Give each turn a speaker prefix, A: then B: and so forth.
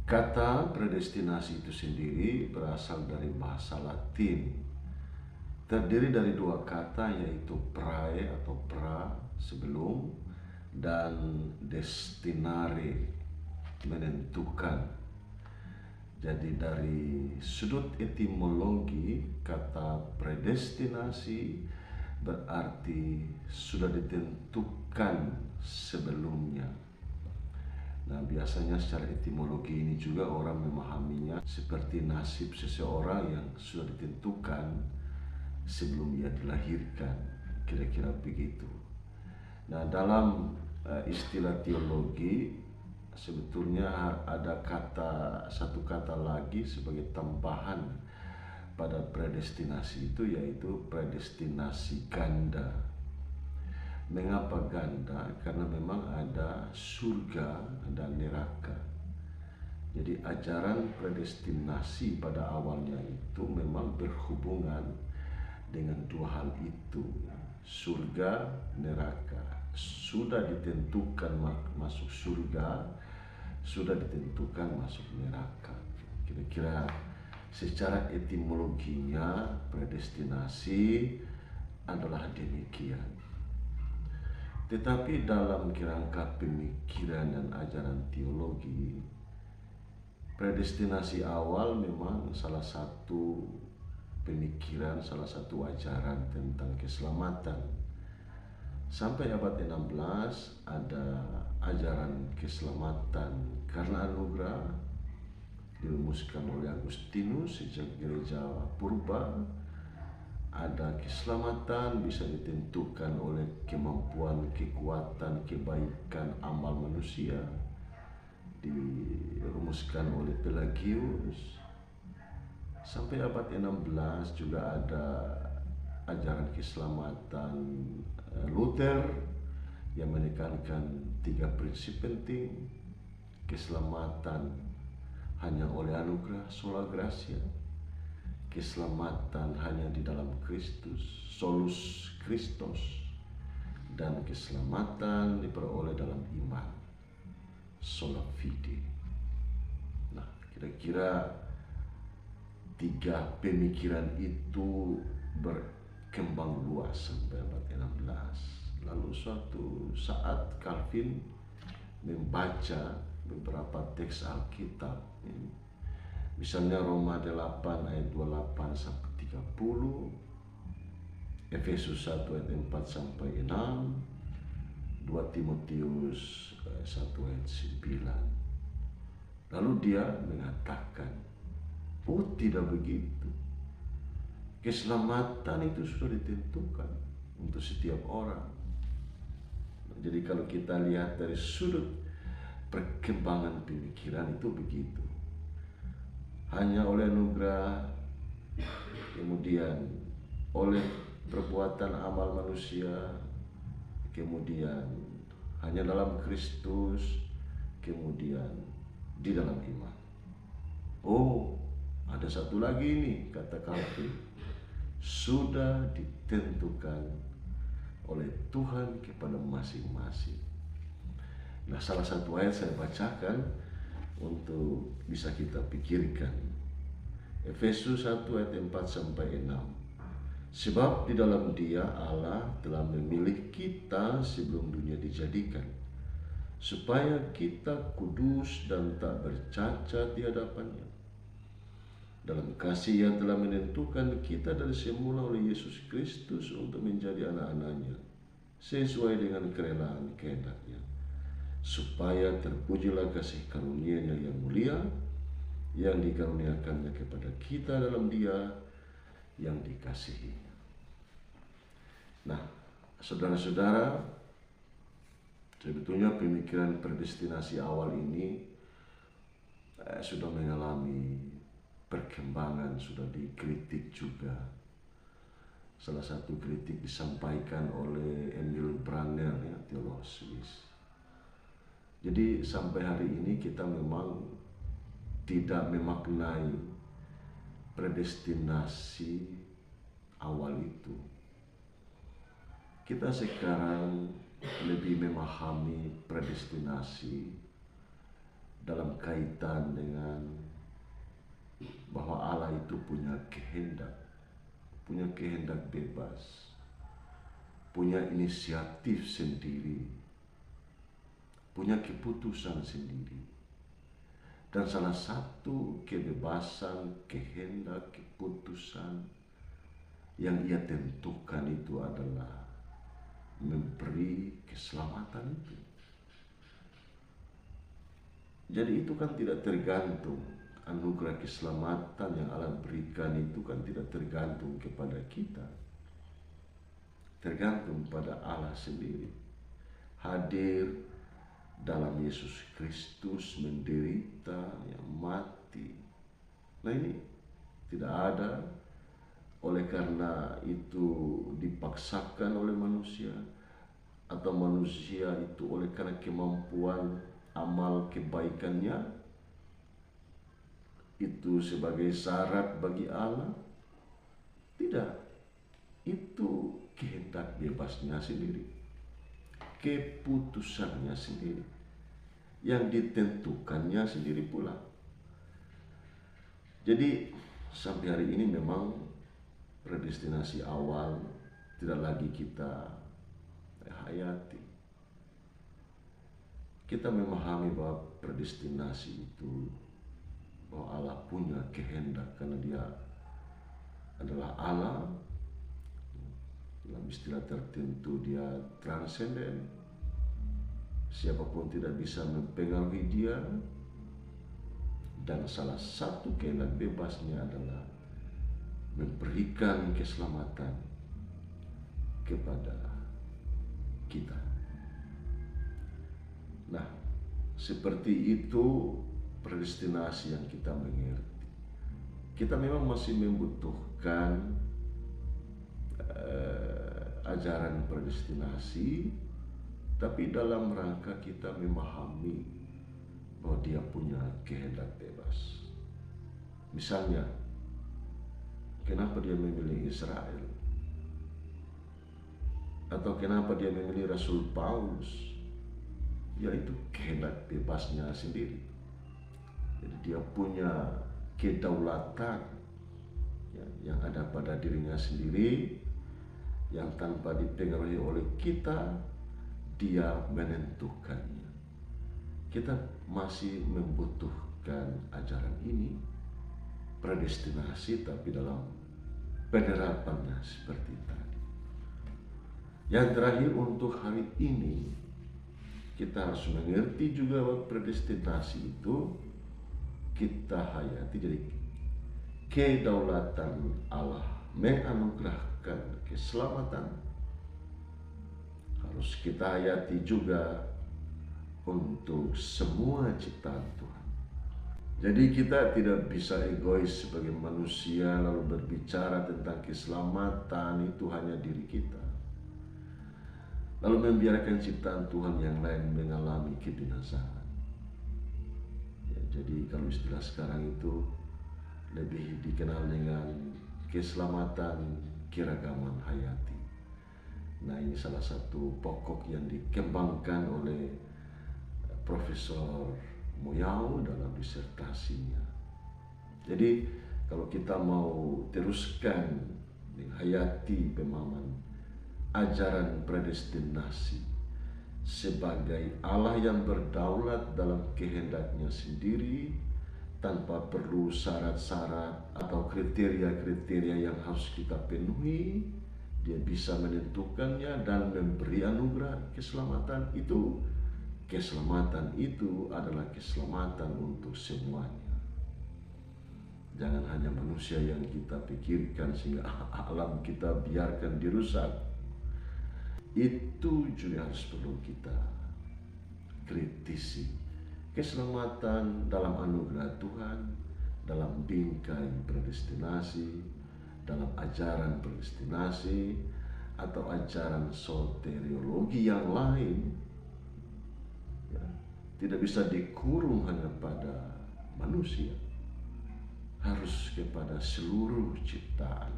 A: Kata predestinasi itu sendiri berasal dari bahasa Latin. Terdiri dari dua kata, yaitu prae atau pra, sebelum, dan destinare, menentukan. Jadi dari sudut etimologi, kata predestinasi berarti sudah ditentukan sebelumnya. Nah, biasanya secara etimologi ini juga orang memahaminya seperti nasib seseorang yang sudah ditentukan sebelum ia dilahirkan, kira-kira begitu. Nah, dalam istilah teologi sebetulnya ada satu kata lagi sebagai tambahan pada predestinasi itu, yaitu predestinasi ganda. Mengapa ganda? Karena memang ada surga dan neraka. Jadi ajaran predestinasi pada awalnya itu memang berhubungan dengan dua hal itu, surga, neraka. Sudah ditentukan masuk surga, sudah ditentukan masuk neraka. Kira-kira secara etimologinya predestinasi adalah demikian. Tetapi dalam kerangka pemikiran dan ajaran teologi, predestinasi awal memang salah satu pemikiran, salah satu ajaran tentang keselamatan. Sampai abad 16 ada ajaran keselamatan karena anugerah, dirumuskan oleh Agustinus sejak gereja purba. Ada keselamatan bisa ditentukan oleh kemampuan, kekuatan, kebaikan amal manusia, dirumuskan oleh Pelagius. Sampai abad 16 juga ada ajaran keselamatan Luther yang menekankan 3 prinsip penting. Keselamatan hanya oleh anugerah, sola gratia. Keselamatan hanya di dalam Kristus, solus Christus. Dan keselamatan diperoleh dalam iman, sola fide. Nah, kira-kira 3 pemikiran itu berkembang luas sampai abad 16. Lalu suatu saat Calvin membaca beberapa teks Alkitab, misalnya Roma 8 ayat 28 sampai 30, Efesus 1 ayat 4 sampai 6, 2 Timotius 1 ayat 9. Lalu dia mengatakan, oh tidak begitu. Keselamatan itu sudah ditentukan untuk setiap orang. Jadi kalau kita lihat dari sudut perkembangan pemikiran itu begitu. Hanya oleh anugerah, kemudian oleh perbuatan amal manusia, kemudian hanya dalam Kristus, kemudian di dalam iman. Oh, ada satu lagi nih, kata Calvin, sudah ditentukan oleh Tuhan kepada masing-masing. Nah, salah satu ayat saya bacakan untuk bisa kita pikirkan. Efesus 1 ayat 4 sampai 6. Sebab di dalam Dia Allah telah memilih kita sebelum dunia dijadikan, supaya kita kudus dan tak bercacat di hadapan-Nya. Dalam kasih yang telah menentukan kita dari semula oleh Yesus Kristus untuk menjadi anak-anak-Nya, sesuai dengan kerelaan kehendak-Nya, supaya terpujilah kasih karunia-Nya yang mulia, yang dikaruniakannya kepada kita dalam Dia yang dikasihi. Nah, saudara-saudara, sebetulnya pemikiran predestinasi awal ini sudah mengalami perkembangan, sudah dikritik juga. Salah satu kritik disampaikan oleh Emil Brunner, teolog Swiss. Jadi sampai hari ini kita memang tidak memaknai predestinasi awal itu. Kita sekarang lebih memahami predestinasi dalam kaitan dengan kehendak bebas, punya inisiatif sendiri, punya keputusan sendiri. Dan salah satu kebebasan, kehendak, keputusan yang ia tentukan itu adalah memberi keselamatan itu. Jadi itu kan tidak tergantung, anugerah keselamatan yang Allah berikan itu kan tidak tergantung kepada kita, tergantung pada Allah sendiri. Hadir dalam Yesus Kristus, menderita, yang mati. Nah ini tidak ada oleh karena itu dipaksakan oleh manusia, atau manusia itu oleh karena kemampuan amal kebaikannya itu sebagai syarat bagi Allah. Tidak, itu kehendak bebasnya sendiri, keputusannya sendiri, yang ditentukannya sendiri pula. Jadi sampai hari ini memang predestinasi awal tidak lagi kita hayati. Kita memahami bahwa predestinasi itu, bahwa Allah punya kehendak karena Dia adalah Allah. Dalam istilah tertentu Dia transenden, siapapun tidak bisa mempengaruhi Dia. Dan salah satu kehendak bebasnya adalah memberikan keselamatan kepada kita. Nah, seperti itu predestinasi yang kita mengerti. Kita memang masih membutuhkan ajaran predestinasi, tapi dalam rangka kita memahami bahwa Dia punya kehendak bebas. Misalnya, kenapa Dia memilih Israel? Atau kenapa Dia memilih Rasul Paulus? Yaitu kehendak bebasnya sendiri. Jadi Dia punya kedaulatan yang ada pada dirinya sendiri, yang tanpa dipengaruhi oleh kita, Dia menentukannya. Kita masih membutuhkan ajaran ini, predestinasi, tapi dalam penerapannya seperti tadi. Yang terakhir untuk hari ini, kita harus mengerti juga bahwa predestinasi itu kita hayati. Jadi kedaulatan Allah menganugerahkan keselamatan harus kita hayati juga untuk semua ciptaan Tuhan. Jadi kita tidak bisa egois sebagai manusia lalu berbicara tentang keselamatan itu hanya diri kita, lalu membiarkan ciptaan Tuhan yang lain mengalami kebinasaan. Jadi kalau istilah sekarang itu lebih dikenal dengan keselamatan keragaman hayati. Nah, ini salah satu pokok yang dikembangkan oleh Profesor Moyau dalam disertasinya. Jadi kalau kita mau teruskan menghayati pemahaman ajaran predestinasi sebagai Allah yang berdaulat dalam kehendaknya sendiri, tanpa perlu syarat-syarat atau kriteria-kriteria yang harus kita penuhi, Dia bisa menentukannya dan memberi anugerah keselamatan itu. Keselamatan itu adalah keselamatan untuk semuanya. Jangan hanya manusia yang kita pikirkan sehingga alam kita biarkan dirusak. Itu juga harus perlu kita kritisi. Keselamatan dalam anugerah Tuhan, dalam bingkai predestinasi, dalam ajaran predestinasi, atau ajaran soteriologi yang lain, tidak bisa dikurung hanya pada manusia, harus kepada seluruh ciptaan.